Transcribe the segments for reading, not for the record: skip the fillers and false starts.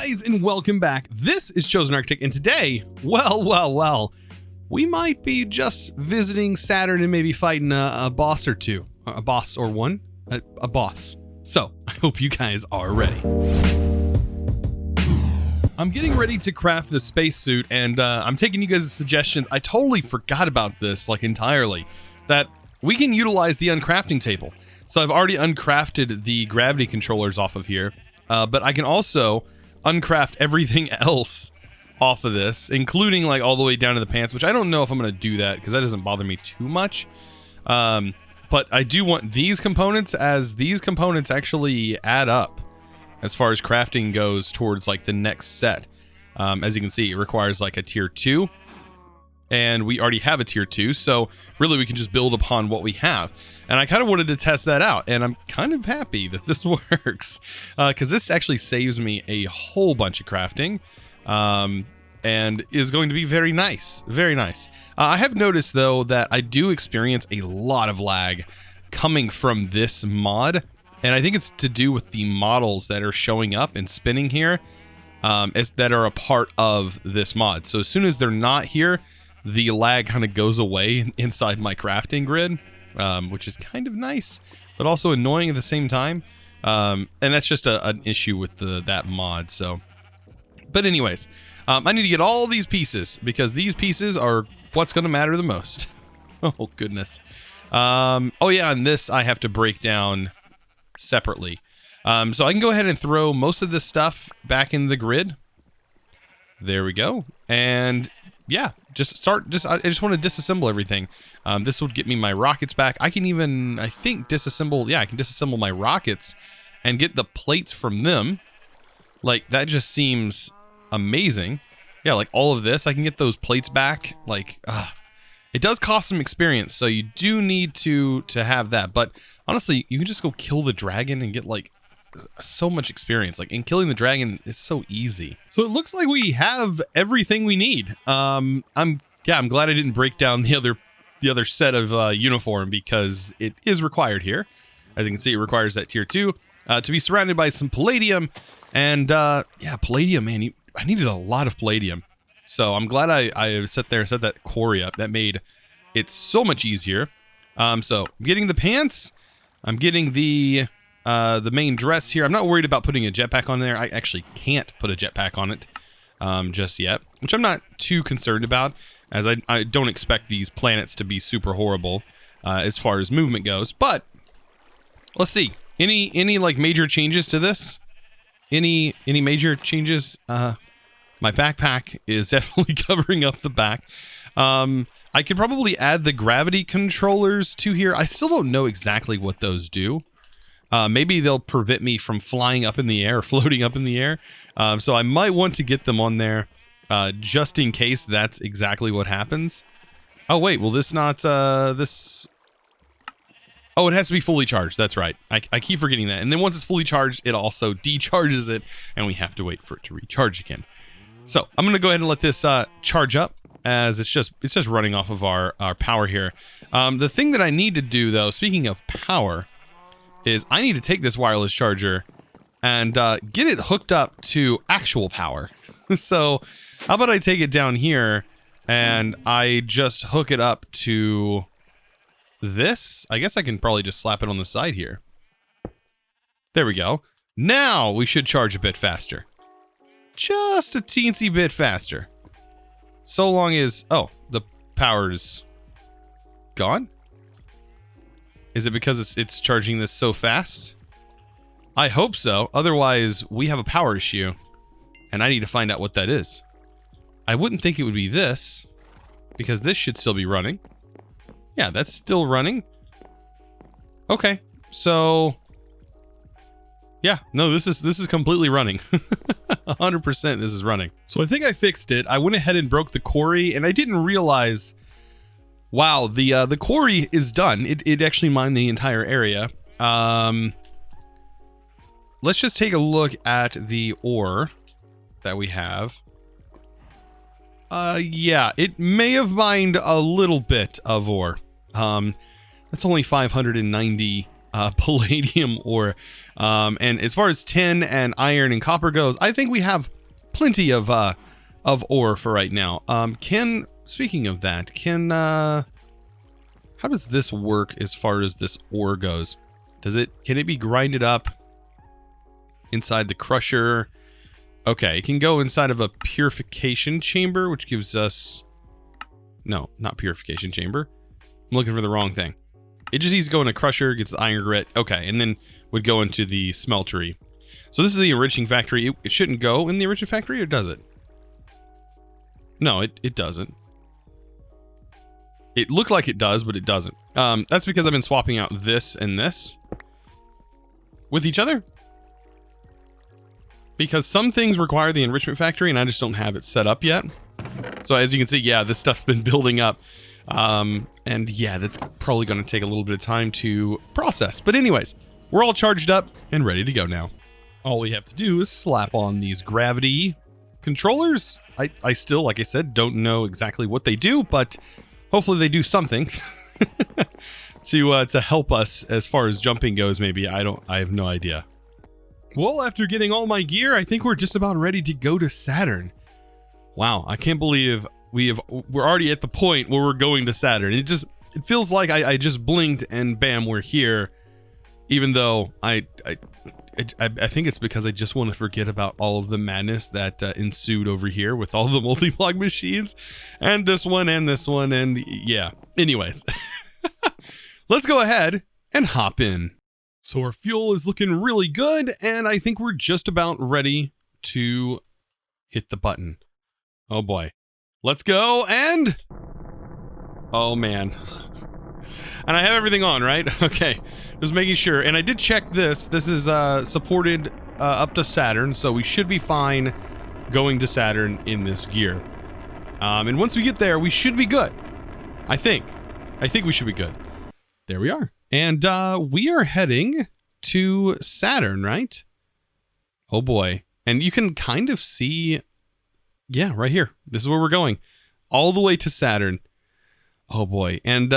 guys, and welcome back. This is ChosenArchitect, and today, well, we might be just visiting Saturn and maybe fighting a boss or two. A boss or one? A boss. So, I hope you guys are ready. I'm getting ready to craft the spacesuit, and I'm taking you guys' suggestions. I totally forgot about this, like, entirely. That we can utilize the uncrafting table. So I've already uncrafted the gravity controllers off of here. But I can also uncraft everything else off of this, including like all the way down to the pants, which I don't know if I'm going to do that because that doesn't bother me too much. But I do want these components, as these components actually add up as far as crafting goes towards like the next set. As you can see, it requires like a tier 2. And we already have a tier 2, so really we can just build upon what we have. And I kind of wanted to test that out, and I'm kind of happy that this works, because this actually saves me a whole bunch of crafting, and is going to be very nice, very nice. I have noticed, though, that I do experience a lot of lag coming from this mod, and I think it's to do with the models that are showing up and spinning here, that are a part of this mod. So as soon as they're not here, the lag kind of goes away inside my crafting grid, which is kind of nice, but also annoying at the same time. And that's just an issue with that mod. So, but anyways, I need to get all these pieces because these pieces are what's going to matter the most. Oh goodness. Oh yeah, and this I have to break down separately. So I can go ahead and throw most of this stuff back in the grid. There we go. And yeah, I just want to disassemble everything. This would get me my rockets back. I can even, I think, disassemble. Yeah, I can disassemble my rockets and get the plates from them. Like, that just seems amazing. Yeah, like all of this, I can get those plates back. Like, it does cost some experience, so you do need to have that. But honestly, you can just go kill the dragon and get like so much experience. Like, in killing the dragon is so easy. So it looks like we have everything we need. I'm glad I didn't break down the other set of uniform, because it is required here. As you can see, it requires that tier 2 to be surrounded by some palladium. And yeah, palladium, man, I needed a lot of palladium. So I'm glad I set that quarry up. That made it so much easier. So I'm getting the pants. I'm getting the main dress here. I'm not worried about putting a jetpack on there. I actually can't put a jetpack on it just yet, which I'm not too concerned about, as I don't expect these planets to be super horrible as far as movement goes. But let's see. Any like major changes to this? Any major changes? My backpack is definitely covering up the back. I could probably add the gravity controllers to here. I still don't know exactly what those do. Maybe they'll prevent me from flying up in the air, floating up in the air. So I might want to get them on there just in case that's exactly what happens. Oh, wait, will this not, this... Oh, it has to be fully charged. That's right. I keep forgetting that. And then once it's fully charged, it also decharges it, and we have to wait for it to recharge again. So I'm going to go ahead and let this charge up, as it's just running off of our power here. The thing that I need to do, though, speaking of power, is I need to take this wireless charger and get it hooked up to actual power. So how about I take it down here and I just hook it up to this? I guess I can probably just slap it on the side here. There we go. Now we should charge a bit faster. Just a teensy bit faster. So long as... Oh, the power's gone? Is it because it's charging this so fast? I hope so. Otherwise, we have a power issue, and I need to find out what that is. I wouldn't think it would be this, because this should still be running. Yeah, that's still running. Okay, so... Yeah, no, this is completely running. 100% this is running. So I think I fixed it. I went ahead and broke the quarry, and I didn't realize... Wow, the quarry is done. It actually mined the entire area. Let's just take a look at the ore that we have. Yeah, it may have mined a little bit of ore. That's only 590 palladium ore. And as far as tin and iron and copper goes, I think we have plenty of ore for right now. Speaking of that, how does this work as far as this ore goes? Can it be grinded up inside the crusher? Okay, it can go inside of a purification chamber, which gives us... No, not purification chamber. I'm looking for the wrong thing. It just needs to go in a crusher, gets the iron grit. Okay, and then would go into the smeltery. So this is the Enriching Factory. It shouldn't go in the Enriching Factory, or does it? No, it doesn't. It looked like it does, but it doesn't. That's because I've been swapping out this and this with each other. Because some things require the Enrichment Factory, and I just don't have it set up yet. So as you can see, yeah, this stuff's been building up. And yeah, that's probably going to take a little bit of time to process. But anyways, we're all charged up and ready to go now. All we have to do is slap on these gravity controllers. I still, like I said, don't know exactly what they do, but hopefully they do something to help us as far as jumping goes. Maybe I have no idea. Well, after getting all my gear, I think we're just about ready to go to Saturn. Wow, I can't believe we're already at the point where we're going to Saturn. It feels like I just blinked and bam, we're here. Even though I think it's because I just want to forget about all of the madness that ensued over here with all the multi-block machines and this one and yeah. Anyways, let's go ahead and hop in. So our fuel is looking really good, and I think we're just about ready to hit the button. Oh boy. Let's go, and... Oh man. And I have everything on, right? Okay. Just making sure. And I did check this. This is supported up to Saturn, so we should be fine going to Saturn in this gear. And once we get there, we should be good. I think we should be good. There we are. And we are heading to Saturn, right? Oh boy. And you can kind of see, yeah, right here. This is where we're going. All the way to Saturn. Oh boy. And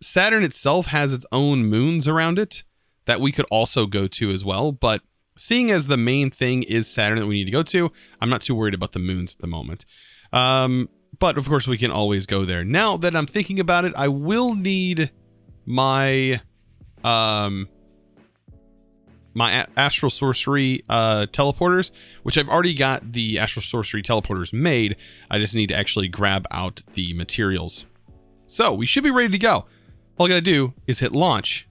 Saturn itself has its own moons around it that we could also go to as well. But seeing as the main thing is Saturn that we need to go to, I'm not too worried about the moons at the moment. But of course we can always go there. Now that I'm thinking about it, I will need my my astral sorcery teleporters, which I've already got the astral sorcery teleporters made. I just need to actually grab out the materials. So we should be ready to go. All I gotta do is hit launch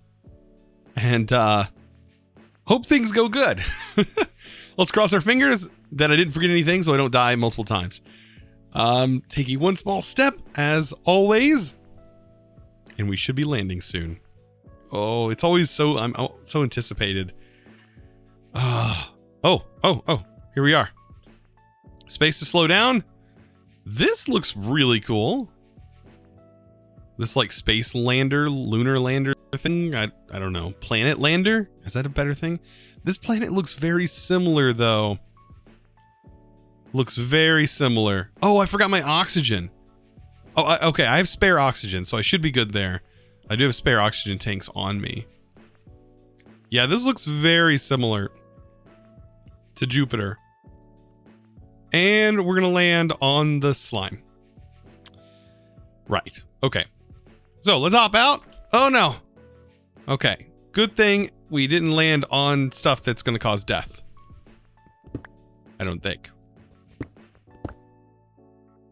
and hope things go good. Let's cross our fingers that I didn't forget anything so I don't die multiple times. Taking one small step as always, and we should be landing soon. Oh, it's always so, I'm so anticipated. Oh, here we are. Space to slow down. This looks really cool. This like space lander, lunar lander thing. I don't know. Planet lander? Is that a better thing? This planet looks very similar though. Looks very similar. Oh, I forgot my oxygen. Oh, okay. I have spare oxygen, so I should be good there. I do have spare oxygen tanks on me. Yeah, this looks very similar to Jupiter. And we're going to land on the slime. Right. Okay. So let's hop out. Oh no. Okay. Good thing we didn't land on stuff that's going to cause death. I don't think.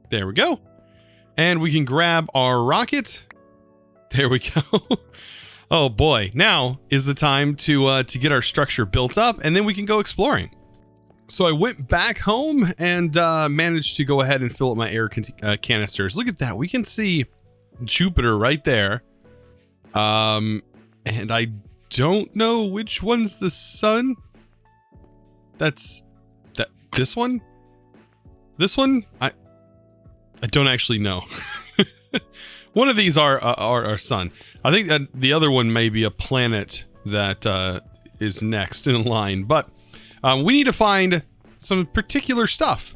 There we go. And we can grab our rocket. There we go. Oh boy. Now is the time to get our structure built up, and then we can go exploring. So I went back home and managed to go ahead and fill up my air canisters. Look at that. We can see Jupiter right there. And I don't know which one's the sun. This one? This one? I don't actually know. One of these are our sun. I think that the other one may be a planet that is next in line. But we need to find some particular stuff.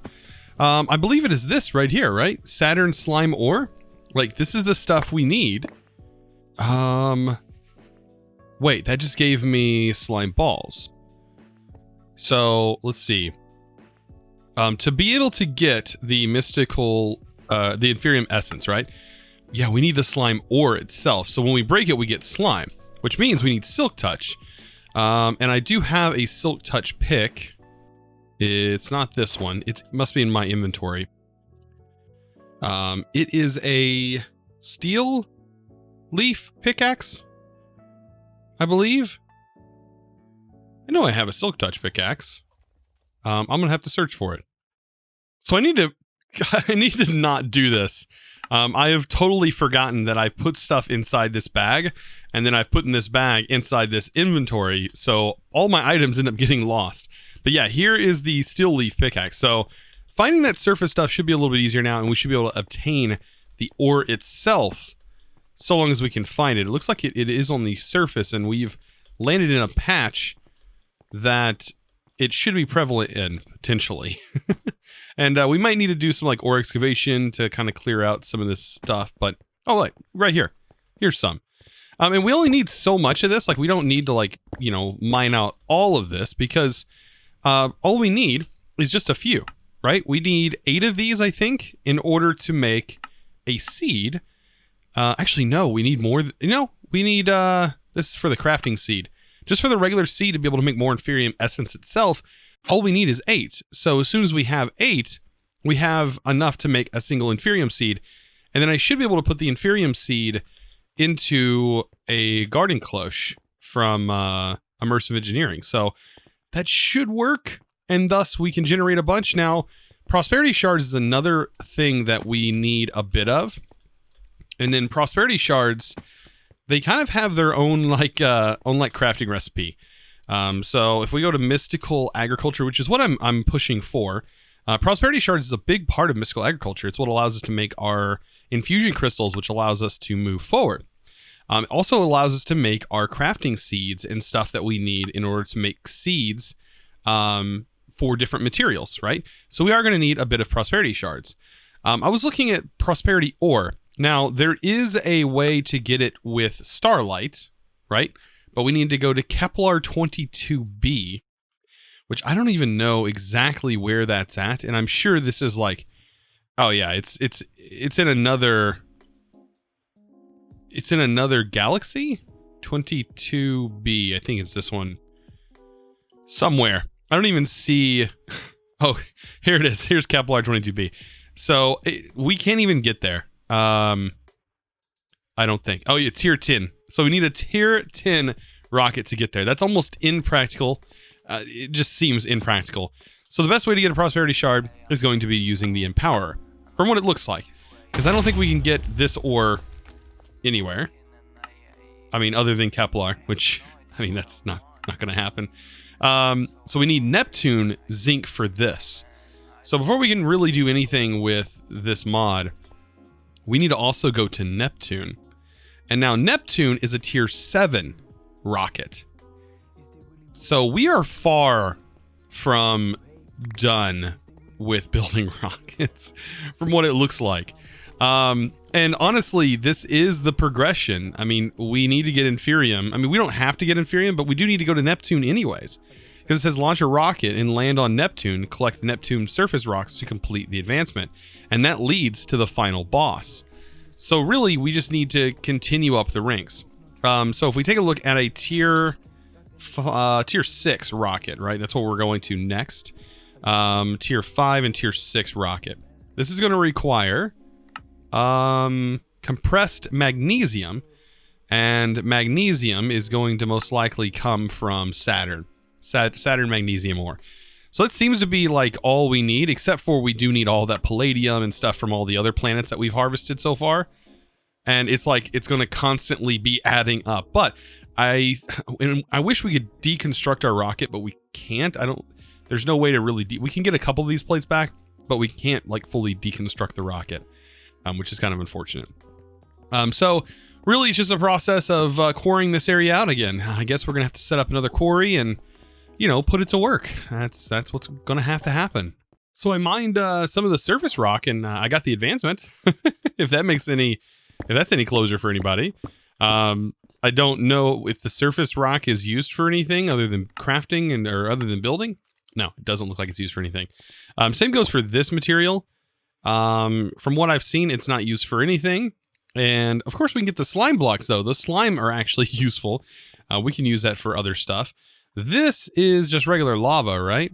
I believe it is this right here, right? Saturn Slime Ore. Like, this is the stuff we need. Wait, that just gave me slime balls. So let's see. To be able to get the mystical, the inferium essence, right? Yeah, we need the slime ore itself. So when we break it, we get slime, which means we need silk touch. And I do have a silk touch pick. It's not this one. It must be in my inventory. It is a steel leaf pickaxe, I believe. I know I have a silk touch pickaxe. I'm gonna have to search for it. So I need to not do this. I have totally forgotten that I've put stuff inside this bag, and then I've put in this bag inside this inventory, so all my items end up getting lost. But yeah, here is the steel leaf pickaxe. So finding that surface stuff should be a little bit easier now, and we should be able to obtain the ore itself, so long as we can find it. It looks like it is on the surface, and we've landed in a patch that it should be prevalent in, potentially. And we might need to do some like ore excavation to kind of clear out some of this stuff. But, oh, wait, right here. Here's some. And we only need so much of this. Like, we don't need to, like, you know, mine out all of this, because all we need is just a few, right? We need 8 of these, I think, in order to make a seed. Actually, no, we need more. We need, this is for the crafting seed. Just for the regular seed to be able to make more inferium essence itself, all we need is 8. So as soon as we have 8, we have enough to make a single inferium seed. And then I should be able to put the inferium seed into a garden cloche from immersive engineering. So that should work, and thus we can generate a bunch. Now, prosperity shards is another thing that we need a bit of. And then prosperity shards, they kind of have their own like crafting recipe. So if we go to mystical agriculture, which is what I'm pushing for, prosperity shards is a big part of mystical agriculture. It's what allows us to make our infusion crystals, which allows us to move forward. It also allows us to make our crafting seeds and stuff that we need in order to make seeds for different materials, right? So we are going to need a bit of prosperity shards. I was looking at prosperity ore. Now, there is a way to get it with starlight, right? But we need to go to Kepler 22b, which I don't even know exactly where that's at. And I'm sure this is like, oh yeah, it's in another galaxy. 22b, I think it's this one somewhere. I don't even see. Oh, here it is. Here's Kepler 22b. So we can't even get there. I don't think. Oh, yeah, tier 10. So we need a tier 10 rocket to get there. That's almost impractical. It just seems impractical. So the best way to get a prosperity shard is going to be using the Empowerer, from what it looks like. Because I don't think we can get this ore anywhere. I mean, other than Kepler, which, I mean, that's not going to happen. So we need Neptune zinc for this. So before we can really do anything with this mod, we need to also go to Neptune. And now Neptune is a tier 7 rocket. So we are far from done with building rockets from what it looks like. And honestly, this is the progression. I mean, we need to get Inferium. I mean, we don't have to get Inferium, but we do need to go to Neptune anyways. Because it says launch a rocket and land on Neptune, collect the Neptune surface rocks to complete the advancement. And that leads to the final boss. So really, we just need to continue up the ranks. So if we take a look at a tier 6 rocket, right? That's what we're going to next. Tier 5 and tier 6 rocket. This is going to require compressed magnesium. And magnesium is going to most likely come from Saturn. Saturn magnesium ore. So it seems to be like all we need, except for we do need all that palladium and stuff from all the other planets that we've harvested so far. And it's like it's going to constantly be adding up. But I wish we could deconstruct our rocket, but we can't. There's no way to really we can get a couple of these plates back, but we can't like fully deconstruct the rocket, which is kind of unfortunate. So really it's just a process of quarrying this area out again. I guess we're going to have to set up another quarry and, you know, put it to work. That's what's going to have to happen. So I mined some of the surface rock and I got the advancement. If that's any closure for anybody. I don't know if the surface rock is used for anything other than crafting or other than building. No, it doesn't look like it's used for anything. Same goes for this material. From what I've seen, it's not used for anything. And of course we can get the slime blocks though. Those slime are actually useful. We can use that for other stuff. This is just regular lava, right?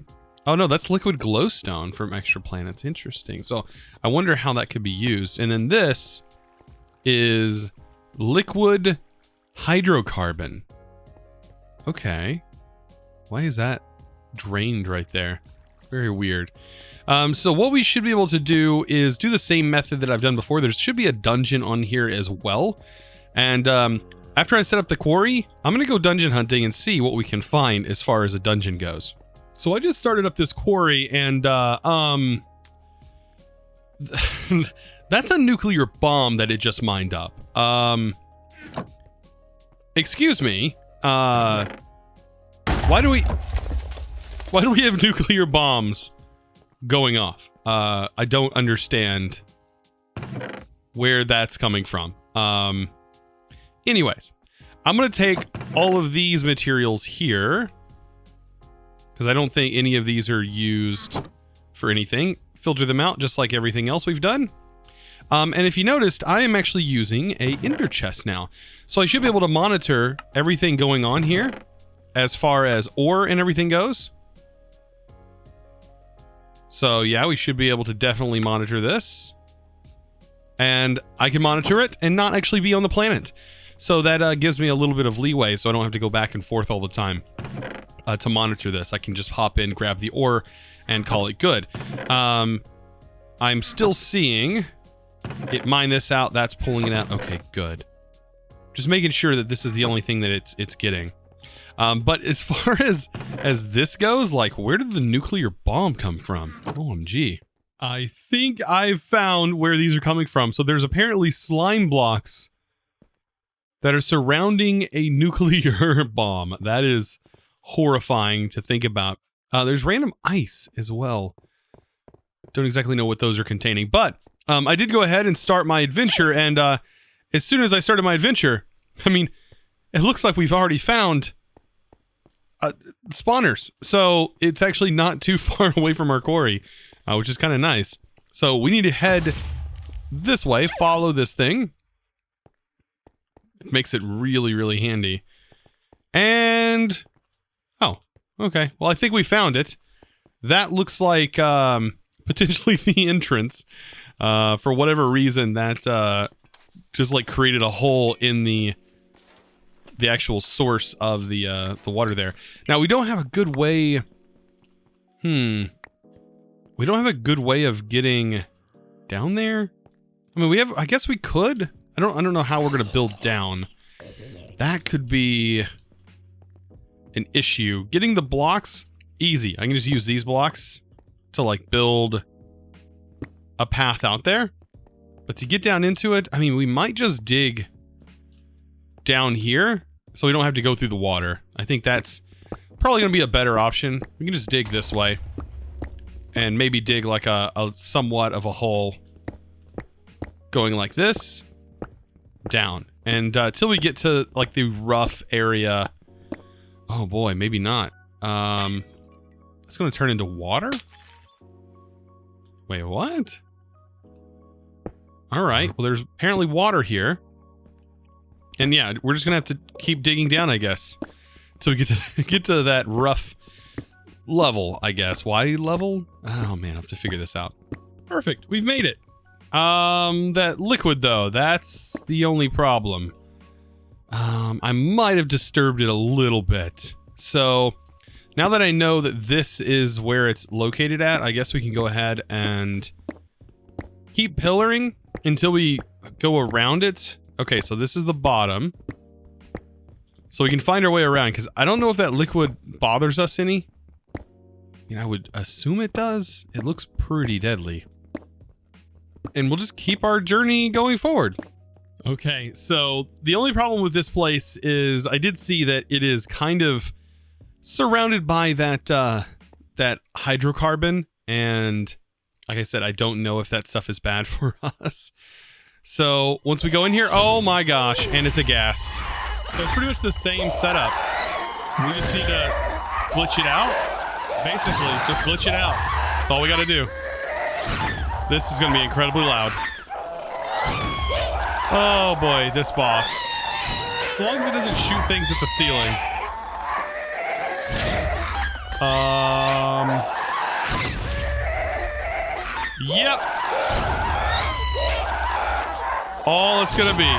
Oh no, that's liquid glowstone from extra planets. Interesting. So I wonder how that could be used. And then this is liquid hydrocarbon. Okay. Why is that drained right there? Very weird. So what we should be able to do is do the same method that I've done before. There should be a dungeon on here as well. And after I set up the quarry, I'm going to go dungeon hunting and see what we can find as far as a dungeon goes. So I just started up this quarry and that's a nuclear bomb that it just mined up. Excuse me. Why do we have nuclear bombs going off? I don't understand where that's coming from. Anyways, I'm going to take all of these materials here because I don't think any of these are used for anything. Filter them out just like everything else we've done. And if you noticed, I am actually using a ender chest now. So I should be able to monitor everything going on here as far as ore and everything goes. So yeah, we should be able to definitely monitor this. And I can monitor it and not actually be on the planet. So that gives me a little bit of leeway so I don't have to go back and forth all the time to monitor this. I can just hop in, grab the ore, and call it good. I'm still seeing it mine this out. That's pulling it out. Okay, good. Just making sure that this is the only thing that it's getting. But as far as this goes, like, where did the nuclear bomb come from? OMG. I think I've found where these are coming from. So there's apparently slime blocks that are surrounding a nuclear bomb. That is horrifying to think about. There's random ice as well. Don't exactly know what those are containing, but I did go ahead and start my adventure, and as soon as I started my adventure, I mean, it looks like we've already found spawners. So it's actually not too far away from our quarry, which is kind of nice. So we need to head this way, follow this thing. It makes it really, really handy. And, oh, okay. Well, I think we found it. That looks like potentially the entrance. For whatever reason, that just like created a hole in the actual source of the water there. Now we don't have a good way. We don't have a good way of getting down there. I mean, we have. I guess we could. I don't know how we're gonna build down. That could be an issue. Getting the blocks, easy. I can just use these blocks to like build a path out there. But to get down into it, I mean, we might just dig down here so we don't have to go through the water. I think that's probably going to be a better option. We can just dig this way and maybe dig like a somewhat of a hole going like this down. And till we get to like the rough area. Oh boy, maybe not. It's going to turn into water? Wait, what? All right. Well, there's apparently water here. And yeah, we're just going to have to keep digging down, I guess. Till we get to that rough level, I guess. Y level? Oh man, I have to figure this out. Perfect. We've made it. That liquid though, that's the only problem. I might have disturbed it a little bit. So now that I know that this is where it's located at, I guess we can go ahead and keep pillaring until we go around it. Okay, so this is the bottom. So we can find our way around, because I don't know if that liquid bothers us any. I mean, I would assume it does. It looks pretty deadly. And we'll just keep our journey going forward. Okay, so the only problem with this place is I did see that it is kind of surrounded by that that hydrocarbon, and like I said, I don't know if that stuff is bad for us. So once we go in here, oh my gosh, and it's a ghast. So it's pretty much the same setup. We just need to glitch it out. Basically, just glitch it out. That's all we got to do. This is going to be incredibly loud. Oh boy, this boss. So long as it doesn't shoot things at the ceiling. Yep. All it's gonna be.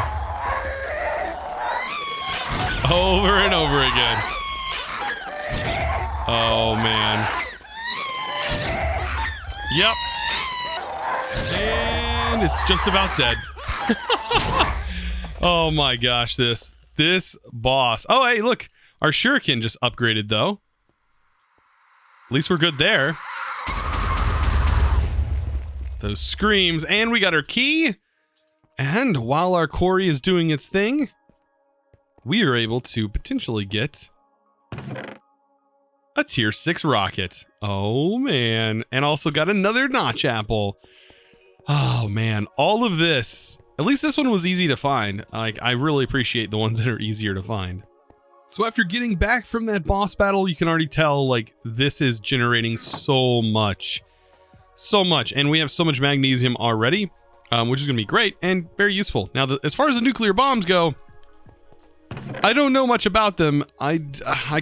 Over and over again. Oh man. Yep. And it's just about dead. Oh my gosh, this boss. Oh hey, look, our shuriken just upgraded though. At least we're good there. Those screams, and we got our key. And while our quarry is doing its thing, we are able to potentially get a tier 6 rocket. Oh man, and also got another notch apple. Oh man, all of this. At least this one was easy to find. Like, I really appreciate the ones that are easier to find. So after getting back from that boss battle, you can already tell, like, this is generating so much. So much. And we have so much magnesium already, which is going to be great and very useful. Now, as far as the nuclear bombs go, I don't know much about them. I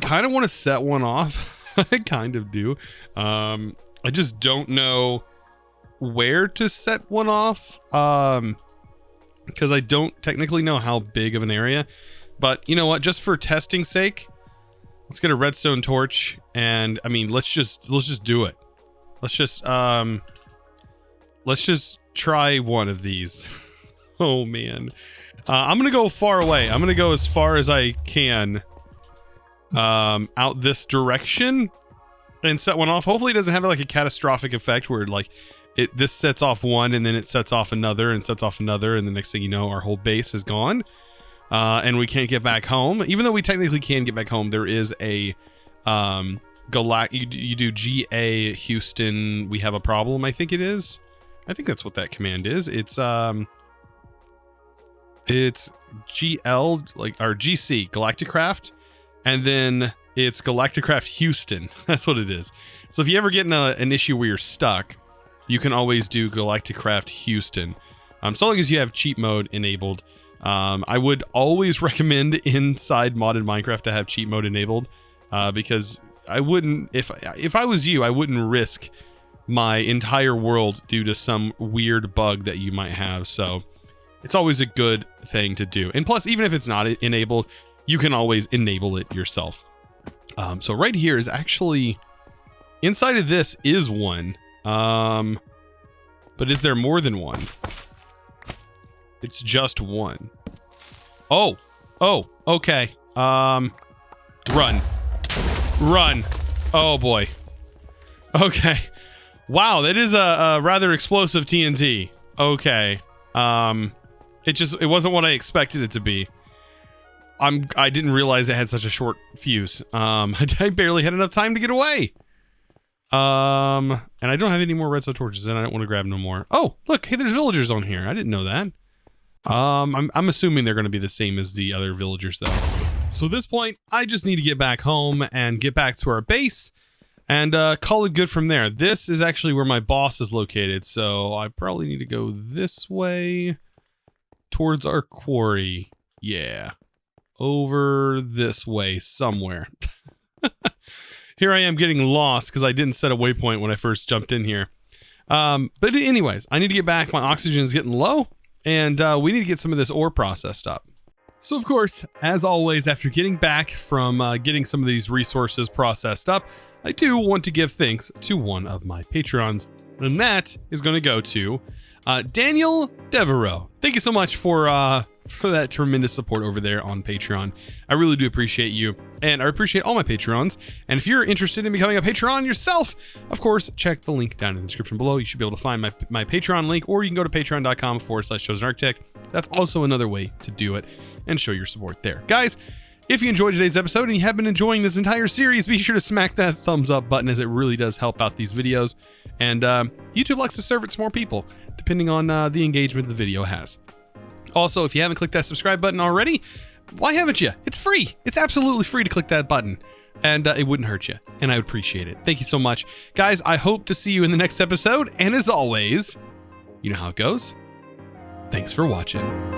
kind of want to set one off. I kind of do. I just don't know where to set one off, because I don't technically know how big of an area. But you know what? Just for testing sake, let's get a redstone torch, and I mean, let's just do it. Let's just try one of these. Oh man, I'm gonna go far away. I'm gonna go as far as I can, out this direction, and set one off. Hopefully, it doesn't have like a catastrophic effect where like this sets off one, and then it sets off another, and sets off another, and the next thing you know, our whole base is gone. And we can't get back home. Even though we technically can get back home, there is a you do GA Houston, we have a problem, I think it is. I think that's what that command is. It's GL, like, or GC, Galacticraft, and then it's Galacticraft Houston. That's what it is. So if you ever get in an issue where you're stuck, you can always do Galacticraft Houston. So long as you have cheat mode enabled. I would always recommend inside modded Minecraft to have cheat mode enabled, because I wouldn't, if I was you, I wouldn't risk my entire world due to some weird bug that you might have. So it's always a good thing to do. And plus, even if it's not enabled, you can always enable it yourself. So right here is actually, inside of this is one, but is there more than one? It's just one. Oh, okay. Run. Oh boy. Okay. Wow, that is a rather explosive TNT. Okay. It wasn't what I expected it to be. I didn't realize it had such a short fuse. I barely had enough time to get away. And I don't have any more redstone torches, and I don't want to grab no more. Oh, look, hey, there's villagers on here. I didn't know that. I'm assuming they're going to be the same as the other villagers, though. So at this point, I just need to get back home and get back to our base and call it good from there. This is actually where my boss is located, so I probably need to go this way towards our quarry. Yeah, over this way somewhere. Here I am getting lost because I didn't set a waypoint when I first jumped in here. But anyways, I need to get back. My oxygen is getting low. And we need to get some of this ore processed up. So of course, as always, after getting back from getting some of these resources processed up, I do want to give thanks to one of my Patreons. And that is going to go to Daniel Devereaux. Thank you so much for that tremendous support over there on Patreon. I really do appreciate you, and I appreciate all my Patrons. And if you're interested in becoming a Patreon yourself, of course, check the link down in the description below. You should be able to find my Patreon link, or you can go to patreon.com/ChosenArchitect. That's also another way to do it and show your support there. Guys, if you enjoyed today's episode and you have been enjoying this entire series, be sure to smack that thumbs up button, as it really does help out these videos. And YouTube likes to serve it to more people, depending on the engagement the video has. Also, if you haven't clicked that subscribe button already, Why haven't you? It's free. It's absolutely free to click that button. And it wouldn't hurt you. And I would appreciate it. Thank you so much. Guys, I hope to see you in the next episode. And as always, you know how it goes. Thanks for watching.